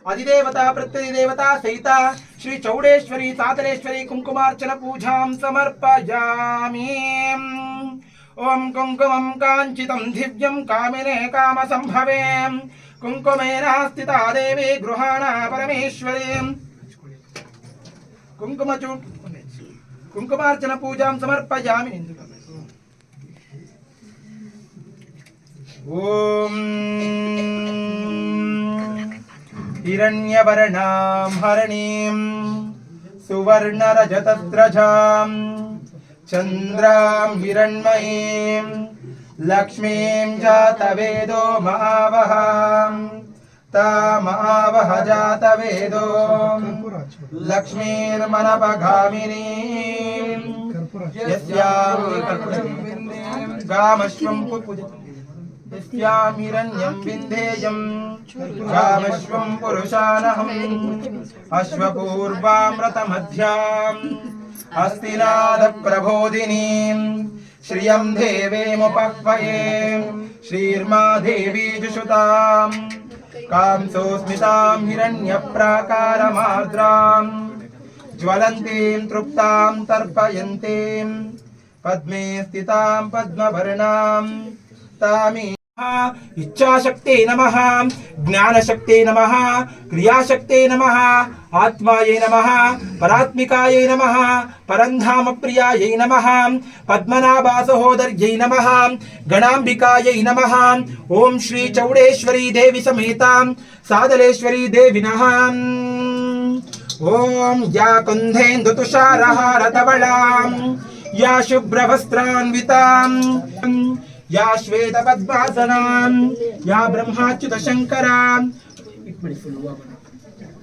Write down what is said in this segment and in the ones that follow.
अधिदेवता प्रत्यधिदेवता सहिता श्री चौडेश्वरी सातलेश्वरी कुंकुमार्चन पूजां समर्पयामि। ओम कुंकुमं कांचितं दिव्यं कामिने कामसंभवे कुंकुमेन स्थिता देवी गृहाणा परमेश्वरी। कुंकुमार्चन पूजां समर्पयामि। ओम हिरण्यवर्णां हरणीं सुवर्णरजतस्रजां चन्द्रां हिरण्मयीं लक्ष्मीं जातवेदो महावहां तामावह जातवेदो लक्ष्मीर्मनपगामिनीं यस्यां गामश्वं यस्यामिरण्यं विन्धेयं गामश्वं पुरुषानहम् अश्वपूर्वामृतमध्याम् हस्तिनादप्रबोधिनीं श्रियं देवीमुपह्वये श्रीर्मा देवी जुषुताम् कांसोस्मितां हिरण्यप्राकारमार्द्रां ज्वलन्तीं तृप्तां तर्पयन्तीं पद्मे स्थितां पद्मवर्णां तामी इच्छाशक्ते नमः ज्ञानशक्ते नमः क्रियाशक्ते नमः आत्मायै नमः परात्मिकायै नमः परन्धामप्रियायै नमः पद्मनाभसहोदर्यै नमः गणाम्बिकायै नमः। ओम श्री चौडेश्वरी देवी समेतां सादलेश्वरी देवी नमः। ओम या कुन्धेन्दुतुषारहारधवलां या शुभ्रवस्त्रान्वितां या श्वेतपद्मासनां या ब्रह्माच्युतशङ्करां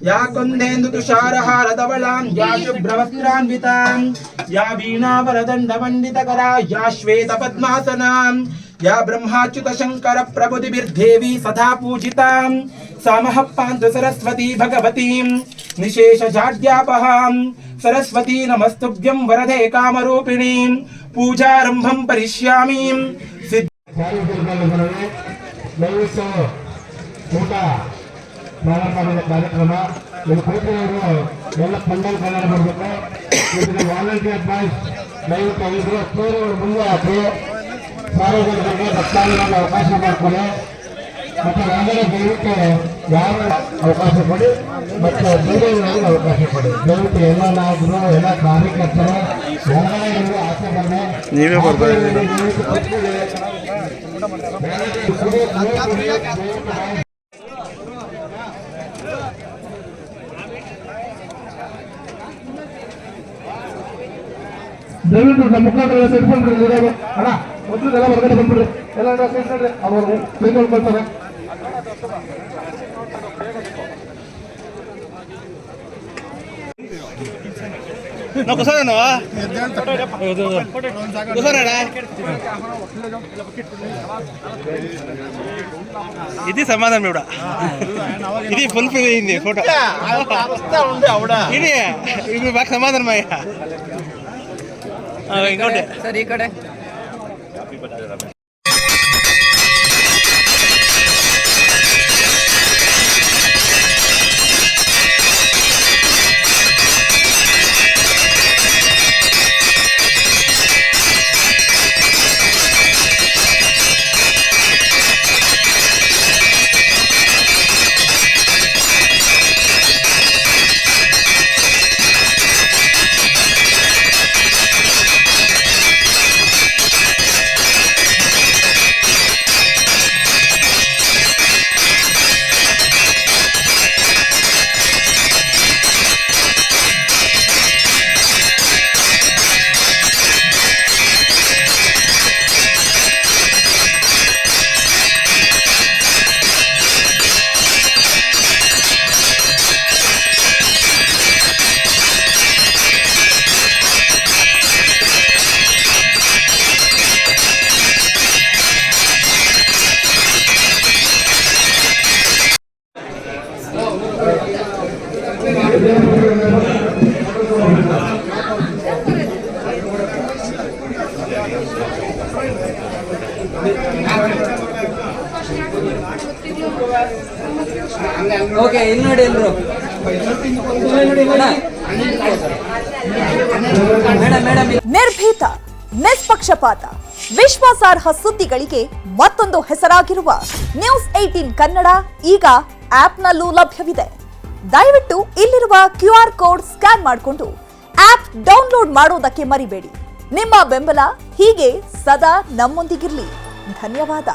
या कुन्देन्दुतुषारहारधवलां या शुभ्रवस्त्रान्वितां या वीणावरदण्डमण्डितकरा या श्वेतपद्मासनां या ब्रह्माच्युतशङ्करप्रभुतिभिर्देवी सदा पूजितां सामः पान्तु सरस्वती भगवतीं निशेषजाड्यापहां सरस्वती नमस्तुभ्यं वरदे कामरूपिणीं पूजारंभं करिष्यामि। ಕಾರ್ಯಕ್ರಮ ಇದು ಕೂತಿರೋರು ಎಲ್ಲ ಪಂಡಲ್ ಕನ್ನಡ ಬರಬೇಕು. ಇದಕ್ಕೆ ವಾಲಂಟಿಯರ್ ಬಾಯ್ಸ್ ದಯವಿಟ್ಟು ಎಲ್ಲರೂ ಸ್ಟೋರಿಗಳು ಮುಂದೆ ಹಾಕಿ ಸಾರ್ವಜನಿಕರಿಗೆ ಭಕ್ತಾದಿಗಳಿಗೆ ಅವಕಾಶ ಮಾಡಿಕೊಡಿ. ಮತ್ತು ಹೊರಗಡೆ ದಯವಿಟ್ಟು ಯಾರು ಅವಕಾಶ ಕೊಡಿ ಮತ್ತು ಬೀದಿಗಳಿಗೆ ಅವಕಾಶ ಕೊಡಿ. ದಯವಿಟ್ಟು ಎಲ್ಲ ನಾಯಕರು ಎಲ್ಲ ಕಾರ್ಯಕರ್ತರು ಹೊರಗಡೆ ಇರುವ ಆಸೆ ಬಂದೆ ನೀವೇ ಬರ್ತಾರೆ. ದಯವಿಟ್ಟು ನಮ್ಮ ಮುಖಾಂತರ ಸೇರ್ಕೊಂಡ್ರಿ ಅಣ್ಣ ಮೊದಲು ಹೊರಗಡೆ ಬಂದ್ಬಿಡ್ರಿ ಎಲ್ಲ ಸೇರ್ಕೊಂಡ್ರಿ ಅವರು ಕೈಗೊಳ್ಕೊಳ್ತಾರೆ. ఇది సమాధానం ఇవిడ ఇది ఫుల్ ఫిల్ అయింది ఫోటో ఇది ఇది బాగా సమాధానం అయ్యా ఇంకోటి సరే ఇక్కడే ಓಕೆ ಇಲ್ಲಿ ನೋಡಿ ಎಲ್ರು ಮೇಡಮ್ ನಿರ್ಭೀತ, ನಿಷ್ಪಕ್ಷಪಾತ, ವಿಶ್ವಾಸಾರ್ಹ ಸುದ್ದಿಗಳಿಗೆ ಮತ್ತೊಂದು ಹೆಸರಾಗಿರುವ ನ್ಯೂಸ್ 18 ಕನ್ನಡ ಈಗ ಆಪ್ನಲ್ಲೂ ಲಭ್ಯವಿದೆ. ದಯವಿಟ್ಟು ಇಲ್ಲಿರುವ QR ಕೋಡ್ ಸ್ಕ್ಯಾನ್ ಮಾಡಿಕೊಂಡು ಆಪ್ ಡೌನ್ಲೋಡ್ ಮಾಡೋದಕ್ಕೆ ಮರಿಬೇಡಿ. ನಿಮ್ಮ ಬೆಂಬಲ ಹೀಗೆ ಸದಾ ನಮ್ಮೊಂದಿಗಿರಲಿ. ಧನ್ಯವಾದ.